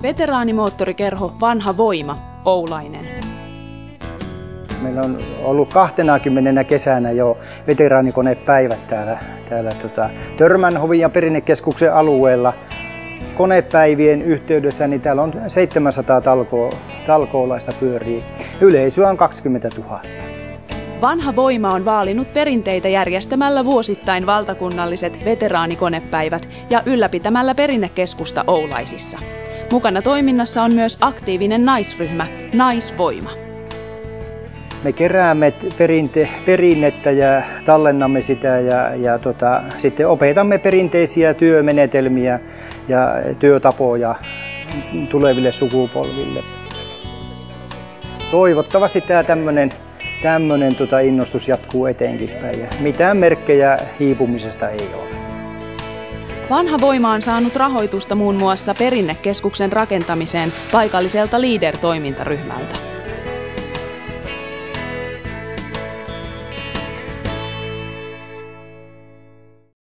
Veteraanimoottorikerho Vanha Voima, Oulainen. Meillä on ollut 20 kesänä jo veteraanikonepäivät täällä Törmänhovin ja Perinnekeskuksen alueella. Konepäivien yhteydessä niin täällä on 700 talkoolaista pyörii. Yleisöä on 20 000. Vanha Voima on vaalinut perinteitä järjestämällä vuosittain valtakunnalliset veteraanikonepäivät ja ylläpitämällä perinnekeskusta Oulaisissa. Mukana toiminnassa on myös aktiivinen naisryhmä Naisvoima. Me keräämme perinnettä ja tallennamme sitä ja sitten opetamme perinteisiä työmenetelmiä ja työtapoja tuleville sukupolville. Toivottavasti tämä tämmöinen innostus jatkuu eteenkin päin ja mitään merkkejä hiipumisesta ei ole. Vanha Voima on saanut rahoitusta muun muassa Perinnekeskuksen rakentamiseen paikalliselta Leader-toimintaryhmältä.